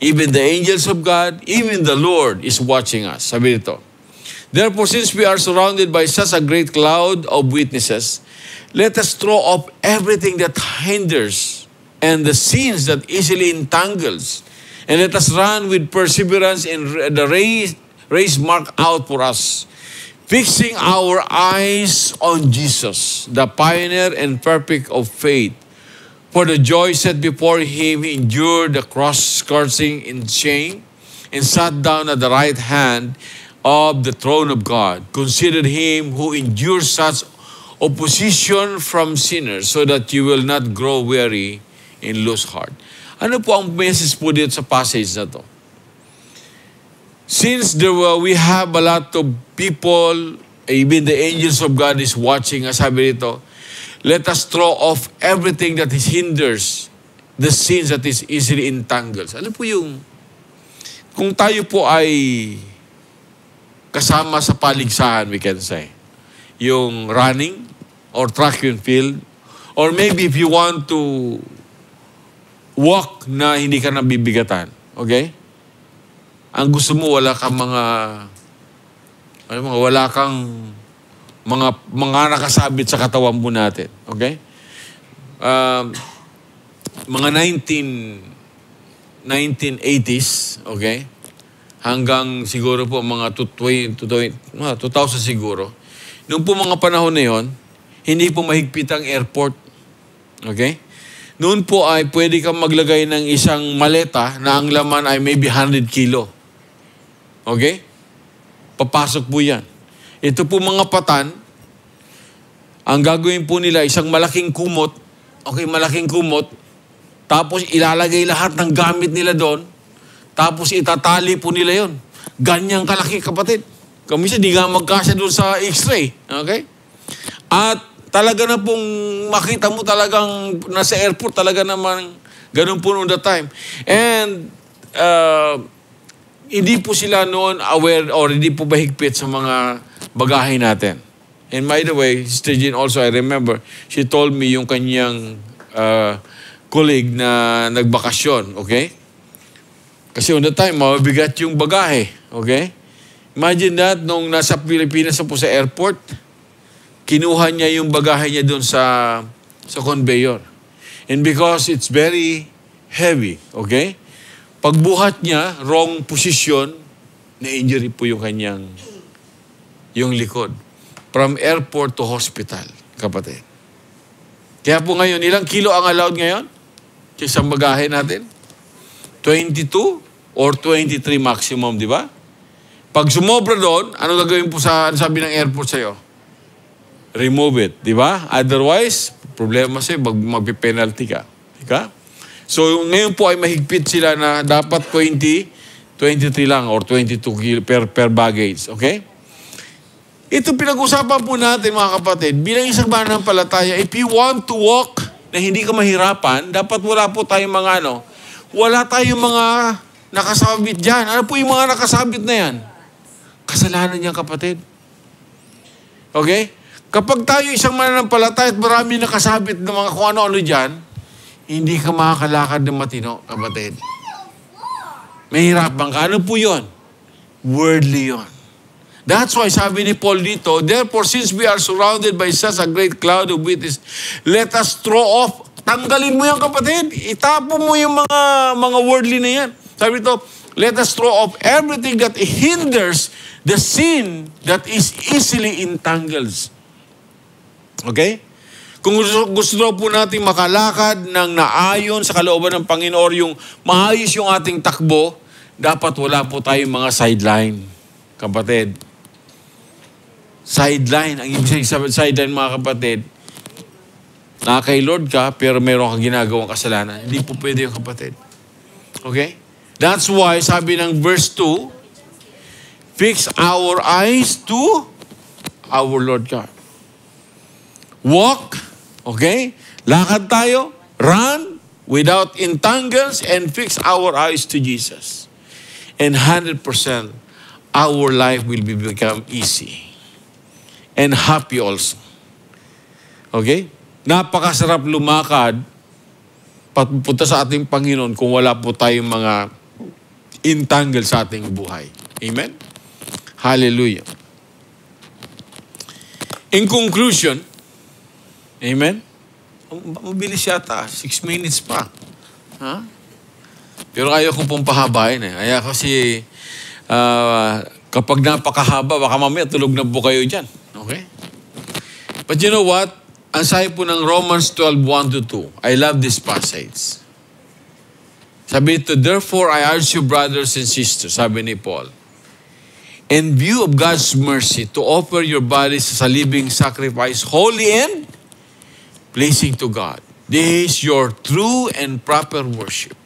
even the angels of God, even the Lord is watching us. Sabi nito, therefore, since we are surrounded by such a great cloud of witnesses, let us throw off everything that hinders and the sins that easily entangles, and let us run with perseverance in the race marked out for us, fixing our eyes on Jesus, the pioneer and perfect of faith. For the joy set before him, he endured the cross, scourging in shame, and sat down at the right hand of the throne of God. Consider him who endures such opposition from sinners, so that you will not grow weary and lose heart. Ano po ang message po dito sa passage na to? Since we have a lot of people, even the angels of God is watching us, sabi dito, let us throw off everything that hinders the sins that is easily entangles. Ano po yung, kung tayo po ay kasama sa paligsahan, we can say, yung running or track and field, or maybe if you want to walk na hindi ka nabibigatan, okay? Ang gusto mo, wala kang wala kang mga nakasabit sa katawan mo natin. Okay? Mga 1980s, okay? Hanggang siguro po mga 2000 siguro. Noong po mga panahon na yon, hindi po mahigpit ang airport. Okay? Noon po ay pwede kang maglagay ng isang maleta na ang laman ay maybe 100 kilo. Okay? Papasok po yan. Ito po mga patan, ang gagawin po nila, isang malaking kumot, okay, malaking kumot, tapos ilalagay lahat ng gamit nila doon, tapos itatali po nila yon. Ganyang kalaki, kapatid. Kamisa, di nga magkasya doon sa X-ray. Okay? At talaga na pong makita mo talagang nasa airport, talaga naman ganun po noon that time. And hindi po sila noon aware or hindi po bahigpit sa mga bagahe natin. And by the way, Sister Jean also, I remember, she told me yung kanyang colleague na nagbakasyon, okay? Kasi on the time, mabigat yung bagahe, okay? Imagine that, nung nasa Pilipinas po sa airport, kinuha niya yung bagahe niya doon sa conveyor. And because it's very heavy, okay? Pagbuhat niya, wrong position, na-injury po yung yung likod. From airport to hospital, kapatid. Kaya po ngayon, ilang kilo ang allowed ngayon? Sa isang bagahe natin? 22 or 23 maximum, di ba? Pag sumobra doon, ano gagawin po sabi ng airport sa'yo? Remove it, di ba? Otherwise, problema sa'yo, magpipenalty ka. Ika? So, ngayon po ay mahigpit sila na dapat 23 lang or 22 kilo per baggage. Okay? Ito pinag-usapan po natin mga kapatid, bilang isang mananampalataya, if you want to walk na hindi ka mahirapan, dapat wala po tayong mga wala tayong mga nakasabit dyan. Ano po yung mga nakasabit na yan? Kasalanan niya kapatid. Okay? Kapag tayo isang mananampalataya at marami nakasabit ng mga kung ano-ano dyan, hindi ka makakalakad ng matino, kapatid. Mahirapan ka. Ano po yun? Worldly yun. That's why sabi ni Paul dito, therefore, since we are surrounded by such a great cloud of witnesses, let us throw off. Tanggalin mo yan, kapatid. Itapo mo yung mga worldly na yan. Sabi dito, let us throw off everything that hinders the sin that is easily entangles. Okay? Kung gusto daw po natin makalakad ng naayon sa kalooban ng Panginoon, yung maayos yung ating takbo, dapat wala po tayong mga sideline, kapatid. Sideline. Ang ibig sabihin sideline, mga kapatid, na kay Lord ka, pero meron kang ginagawang kasalanan. Hindi po pwede yung kapatid. Okay? That's why, sabi ng verse 2, fix our eyes to our Lord God. Walk, okay? Lakad tayo, run without entangles, and fix our eyes to Jesus. And 100% our life will become easy. And happy also. Okay? Napakasarap lumakad papunta sa ating Panginoon kung wala po tayong mga entangle sa ating buhay. Amen? Hallelujah. In conclusion, amen? Mabilis yata, 6 minutes pa. Ha? Pero ayaw ko pong pahabain eh. Ayaw kasi kapag napakahaba, baka mamaya tulog na po kayo dyan. Okay? But you know what? Ang sabi po ng Romans 12:1-2. I love this passage. Sabi ito, therefore I urge you, brothers and sisters, sabi ni Paul, in view of God's mercy, to offer your bodies as a living sacrifice, holy and pleasing to God. This is your true and proper worship.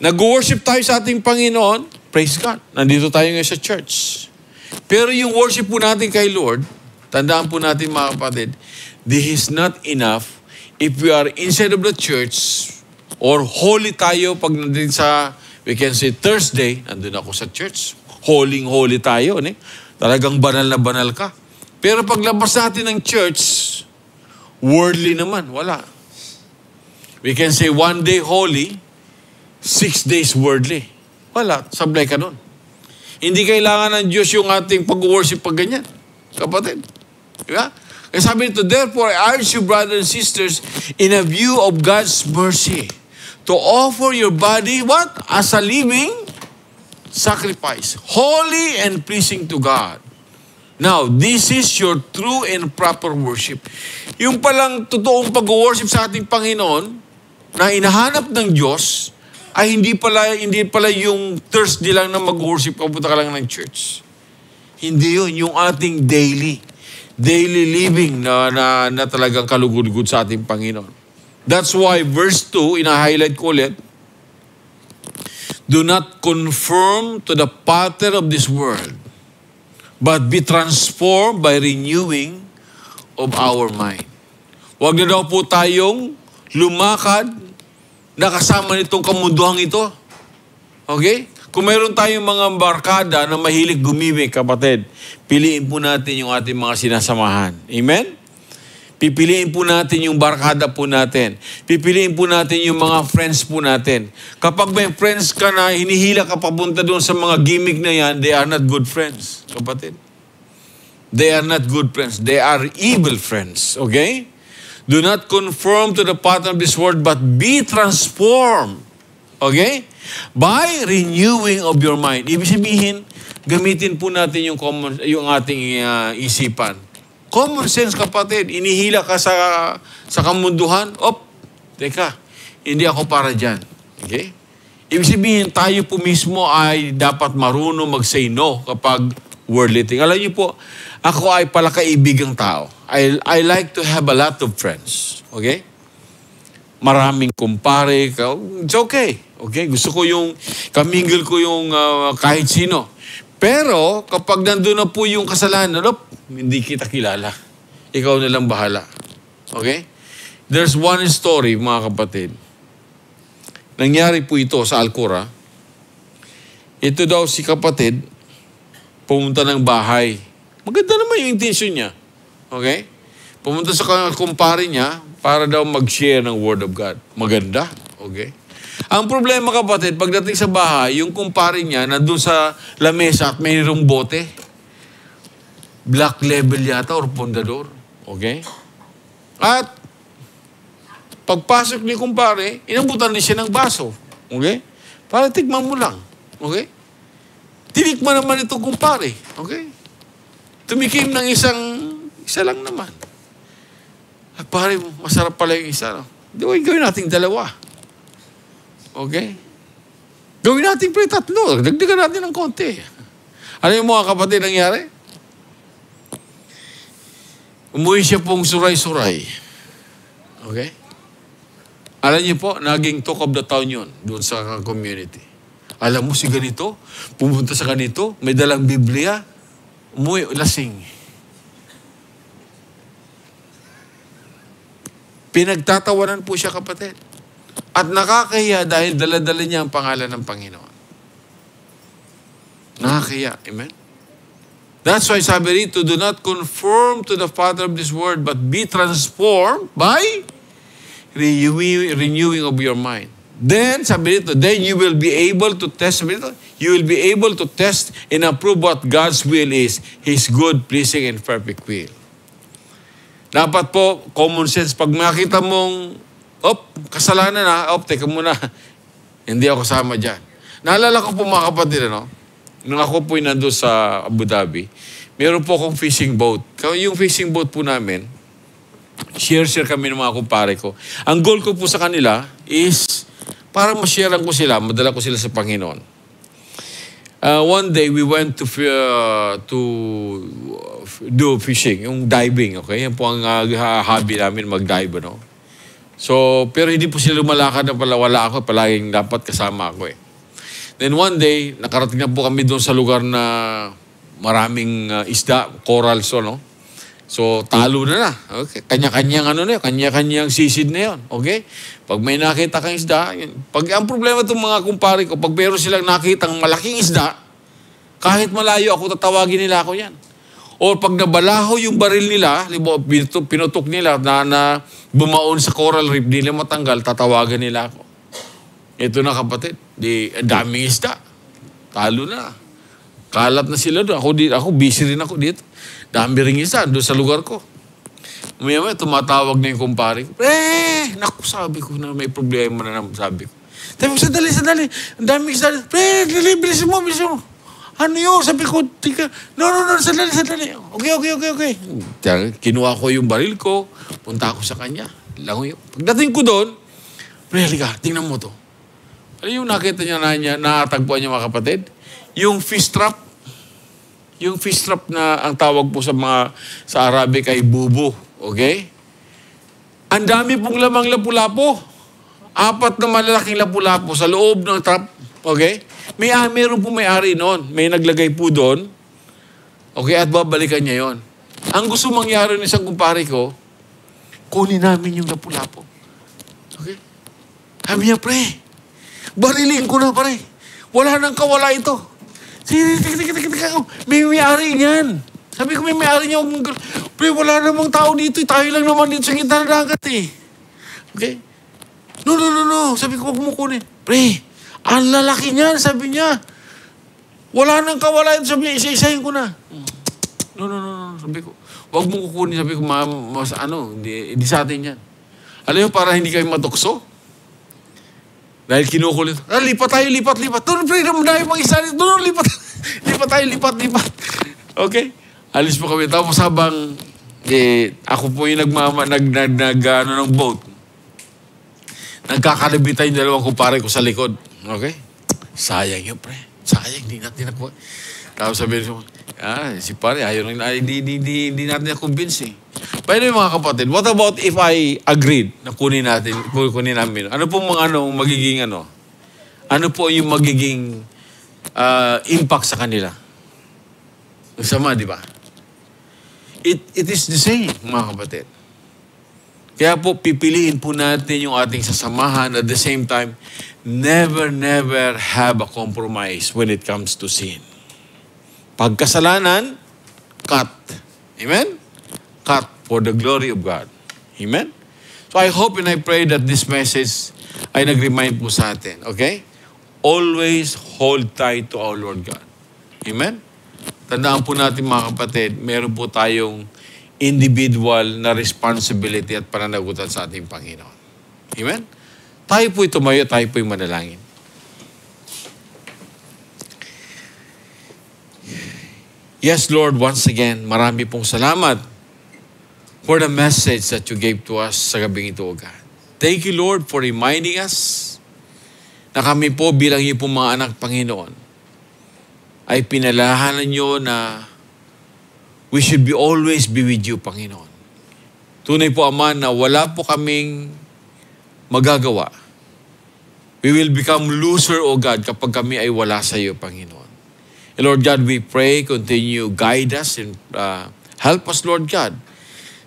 Nag-worship tayo sa ating Panginoon, praise God. Nandito tayo ngayon sa church. Pero yung worship po natin kay Lord, tandaan po natin mga kapatid, this is not enough if we are inside of the church or holy tayo pag nandun sa, we can say Thursday, nandun ako sa church, holy tayo. Talagang banal na banal ka. Pero paglabas natin ng church, worldly naman, wala. We can say 1 day holy, 6 days worldly. Wala, sablay ka nun. Hindi kailangan ng Diyos yung ating pag-worship pag ganyan. Kapatid. Diba? Kaya sabi nito, therefore, I urge you, brothers and sisters, in a view of God's mercy, to offer your body, what? As a living sacrifice, holy and pleasing to God. Now, this is your true and proper worship. Yung palang totoong pag-worship sa ating Panginoon, na inahanap ng Diyos, ay hindi pala yung Thursday lang na mag-worship, kapunta ka lang ng church. Hindi yun, yung ating daily living na talagang kalugod-gud sa ating Panginoon. That's why verse 2, ina-highlight ko ulit, do not conform to the pattern of this world, but be transformed by renewing of our mind. Huwag na daw po tayong lumakad na kasama nitong kamunduhang ito. Okay? Kung mayroon tayong mga barkada na mahilig gumimik, kapatid, piliin po natin yung ating mga sinasamahan. Amen? Pipiliin po natin yung barkada po natin. Pipiliin po natin yung mga friends po natin. Kapag may friends ka na hinihila ka papunta doon sa mga gimmick na yan, they are not good friends, kapatid. They are not good friends. They are evil friends. Okay? Do not conform to the pattern of this world, but be transformed. Okay? By renewing of your mind. Ibig sabihin, gamitin po natin yung ating isipan. Common sense, kapatid. Inihila ka sa kamunduhan. Teka, hindi ako para dyan. Okay? Ibig sabihin, tayo po mismo ay dapat marunong mag-say no kapag worldly thing. Alam niyo po, ako ay palakaibigang tao. I like to have a lot of friends. Okay? Maraming kumpare. It's okay. Okay? Gusto ko yung, kamingle ko yung kahit sino. Pero, kapag nandun na po yung kasalanan, hindi kita kilala. Ikaw na lang bahala. Okay? There's one story, mga kapatid. Nangyari po ito sa Alcora. Ito daw si kapatid, pumunta ng bahay. Maganda naman yung intention niya. Okay? Pumunta sa kumpare niya para daw mag-share ng Word of God. Maganda. Okay? Ang problema, kapatid, pagdating sa bahay, yung kumpare niya nandun sa lamesa at mayroong bote. Black label yata or pondador. Okay? At pagpasok ni kumpare, inabutan din siya ng baso. Okay? Para tigman mo lang. Okay? Tinikman naman itong kumpare. Okay? Tumikim ng isa lang naman. At pare, masarap pala yung isa. No? Gawin natin dalawa. Okay? Gawin natin pre tatlo. Dagdagan natin ng konti. Ano yung mga kapatid nangyari? Umuwi siya pong suray-suray. Okay? Alam niyo po, naging talk of the town yun doon sa community. Alam mo si ganito, pumunta sa ganito, may dalang Biblia, umuwi, lasing. Pinagtatawanan po siya, kapatid. At nakakahiya dahil dala-dala niya ang pangalan ng Panginoon. Nakakahiya. Amen? That's why sabi rito, do not conform to the father of this world, but be transformed by renewing of your mind. Then, sabi rito, then you will be able to test, you will be able to test and approve what God's will is, His good, pleasing, and perfect will. Dapat po, common sense, pag makita mong, kasalanan na, teka muna, hindi ako kasama dyan. Naalala ko po mga kapatid, nung ako po nandun sa Abu Dhabi, meron po akong fishing boat. Yung fishing boat po namin, share kami ng mga kumpare ko. Ang goal ko po sa kanila is, para ma-sharean ko sila, madala ko sila sa Panginoon. One day, we went to do fishing, yung diving, okay? Yan po ang hobby namin, mag-dive, So, pero hindi po sila lumalakad na pala, wala ako, palaging dapat kasama ako eh. Then one day, nakarating na po kami doon sa lugar na maraming isda, corals, So, talo na. Okay? Kanya-kanyang kanya-kanyang sisid na yun. Okay? Pag may nakita kang isda, ang problema itong mga kumpare ko, pag meron silang nakitang malaking isda, kahit malayo ako, tatawagin nila ako yan. O pag nabalaho yung baril nila, pinutok nila na bumaon sa coral reef, di nila matanggal, tatawagan nila ako. Ito na kapatid, daming isda. Talo na. Kalat na sila doon. Ako busy rin ako dito. Dami rin isa doon sa lugar ko. May tumatawag na yung kumpare ko. Naku, sabi ko na may problema na naman, sabi ko. Sabi ko, sandali. Ang daming isa. Bilis mo. Ano yun? Sabi ko, tika. No, sandali. Okay. Kinuha ko yung baril ko. Punta ako sa kanya. Langoy. Pagdating ko doon, halika, tingnan mo to. Ano yung nakita niya naatagpuan niya mga kapatid? Yung fish trap. Yung fish trap na ang tawag po sa Arabic ay bubo. Okay? Ang dami pong lamang lapu-lapo. 4 na malalaking lapu-lapo sa loob ng trap. Okay? Meron po may-ari noon. May naglagay po doon. Okay? At babalikan niya yon. Ang gusto mangyari ng isang kumpare ko, kunin namin yung lapu-lapo. Okay? Sabi niya, pre, barilin ko na, pare. Wala nang kawala ito. Sige, may may-ari niyan. Sabi ko, may may-ari niya. Pre, wala namang tao dito. Tayo lang naman dito sa gitna ng dagat eh. Okay? No. Sabi ko, huwag mo kunin. Pre, ang lalaki niyan, sabi niya. Wala nang kawala ito. Sabi niya, isa-isahin ko na. No. Sabi ko, huwag mo kukunin. Sabi ko, hindi sa atin yan. Alam mo, para hindi kayo matukso. Dahil kinukulit. Lipat tayo. Doon, pre, dahil mag-isa. Doon, lipat tayo. Okay? Alis po kami. Tapos habang, ako po yung ng boat. Nagkakalabitan yung dalawang kumpare ko sa likod. Okay? Sayang yun, pre. Sayang, hindi natin nakuha. Tapos sabi niyo, si pare, hindi natin na-convince eh. Pero mga kapatid, what about if I agreed na kunin namin? Ano po magiging Ano po yung magiging impact sa kanila? Ang sama, di ba? It is the same, mga kapatid. Kaya po, pipiliin po natin yung ating sasamahan. At the same time, never have a compromise when it comes to sin. Pagkasalanan, cut. Amen? Cut for the glory of God. Amen? So I hope and I pray that this message ay nag-remind po sa atin. Okay? Always hold tight to our Lord God. Amen? Tandaan po natin mga kapatid, meron po tayong individual na responsibility at pananagutan sa ating Panginoon. Amen? Tayo po'y tumayo, tayo po'y manalangin. Yes, Lord, once again, marami pong salamat for the message that you gave to us sa gabing ito, O God. Thank you, Lord, for reminding us na kami po bilang iyo pong mga anak, Panginoon, ay pinalahanan nyo na we should always be with you, Panginoon. Tunay po, Ama, na wala po kaming magagawa. We will become loser, O God, kapag kami ay wala sa iyo, Panginoon. And Lord God, we pray, continue, guide us, and help us, Lord God,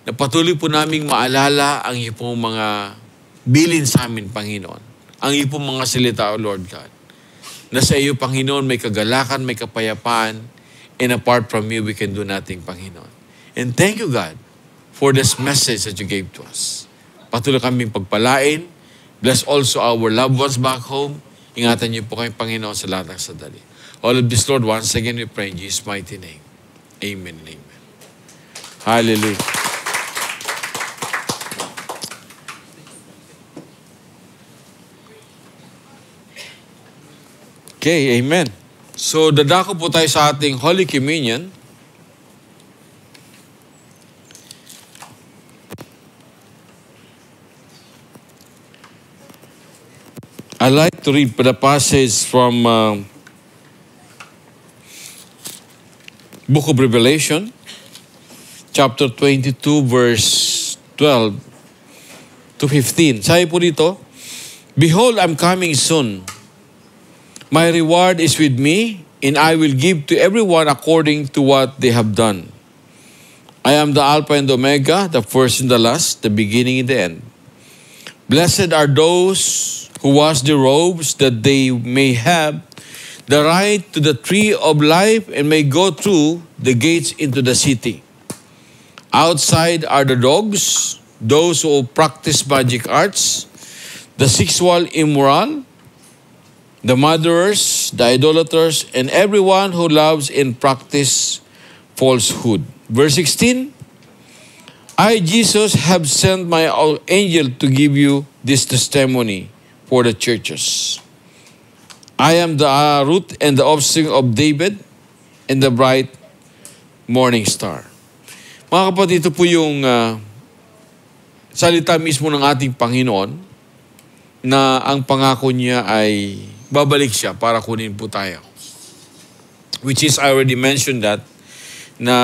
na patuloy po naming maalala ang iyo pong mga bilin sa amin, Panginoon. Ang iyo pong mga salita, O Lord God. Na sa iyo, Panginoon, may kagalakan, may kapayapaan, and apart from you, we can do nothing, Panginoon. And thank you, God, for this message that you gave to us. Patuloy kaming pagpalain. Bless also our loved ones back home. Ingatan niyo po kayong Panginoon sa lahat ng sandali. All of this, Lord, once again we pray in Jesus' mighty name. Amen and amen. Hallelujah. Okay, amen. So, dadako po tayo sa ating Holy Communion. I'd like to read the passage from Book of Revelation, chapter 22, verse 12 to 15. Sabi po dito, Behold, I'm coming soon. My reward is with me, and I will give to everyone according to what they have done. I am the Alpha and the Omega, the first and the last, the beginning and the end. Blessed are those who wash their robes, that they may have the right to the tree of life and may go through the gates into the city. Outside are the dogs, those who practice magic arts, the sexual immoral, the murderers, the idolaters, and everyone who loves and practices falsehood. Verse 16, I, Jesus, have sent my angel to give you this testimony for the churches. I am the root and the offspring of David and the bright morning star. Mga kapatid, ito po yung salita mismo ng ating Panginoon na ang pangako niya ay babalik siya para kunin po tayo. Which is, I already mentioned that, na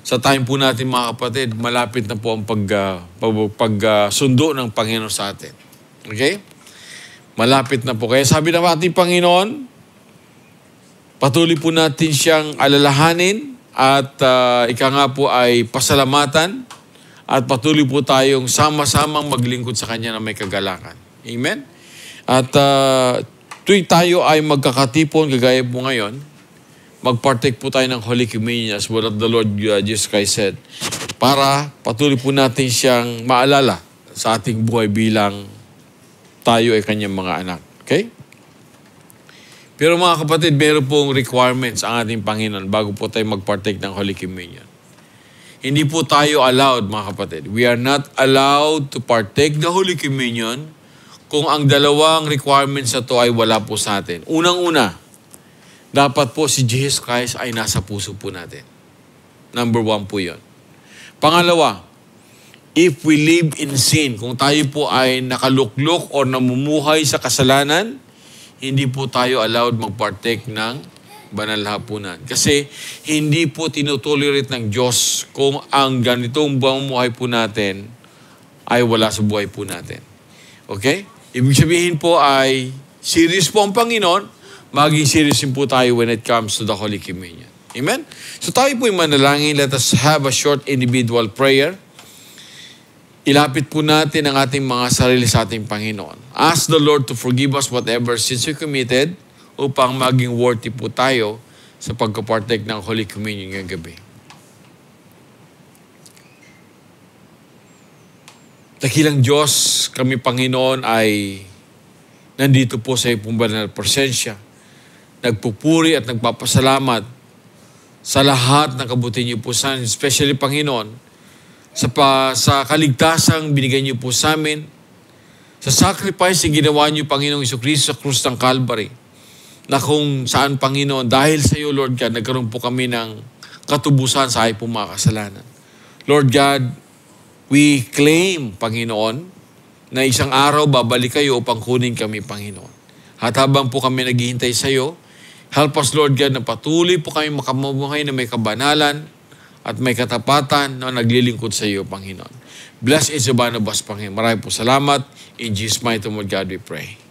sa time po natin mga kapatid, malapit na po ang pagsundo ng Panginoon sa atin. Okay? Malapit na po. Kaya sabi ng ating Panginoon, patuloy po natin siyang alalahanin at ika nga po ay pasalamatan at patuloy po tayong sama-samang maglingkod sa Kanya na may kagalakan. Amen? At tuwing tayo ay magkakatipon, kagaya po ngayon, magpartake po tayo ng Holy Communion as what the Lord Jesus Christ said, para patuloy po natin siyang maalala sa ating buhay bilang tayo ay kanyang mga anak. Okay? Pero mga kapatid, meron pong requirements ang ating Panginoon bago po tayo magpartake ng Holy Communion. Hindi po tayo allowed, mga kapatid. We are not allowed to partake the Holy Communion kung ang dalawang requirements na to ay wala po sa atin. Unang-una, dapat po si Jesus Christ ay nasa puso po natin. Number 1 po yun. Pangalawa, if we live in sin, kung tayo po ay nakaluklok o namumuhay sa kasalanan, hindi po tayo allowed magpartake ng banal na hapunan. Kasi hindi po tinutolerate ng Diyos kung ang ganitong pamumuhay po natin ay wala sa buhay po natin. Okay? Ibig sabihin po ay serious po ang Panginoon, maging serious po tayo when it comes to the Holy Communion. Amen? So tayo po'y manalangin. Let us have a short individual prayer. Ilapit po natin ang ating mga sarili sa ating Panginoon. Ask the Lord to forgive us whatever sins we committed upang maging worthy po tayo sa pagkapartake ng Holy Communion ngayong gabi. Dakilang Diyos, kami Panginoon ay nandito po sa iyong banal presensya. Nagpupuri at nagpapasalamat sa lahat ng kabutihan niyo po sa amin, especially Panginoon, sa kaligtasang binigay niyo po sa amin, sa sacrifice na ginawa niyo, Panginoong Jesucristo, sa krus ng Calvary, na kung saan, Panginoon, dahil sa iyo, Lord God, nagkaroon po kami ng katubusan sa aking mga kasalanan. Lord God, we claim, Panginoon, na isang araw babalik kayo upang kunin kami, Panginoon. At habang po kami naghihintay sa iyo, help us, Lord God, na patuloy po kami makamumuhay na may kabanalan at may katapatan na naglilingkod sa iyo, Panginoon. Bless each of Barnabas, Panginoon. Maraming po salamat. In Jesus' mighty name, God, we pray.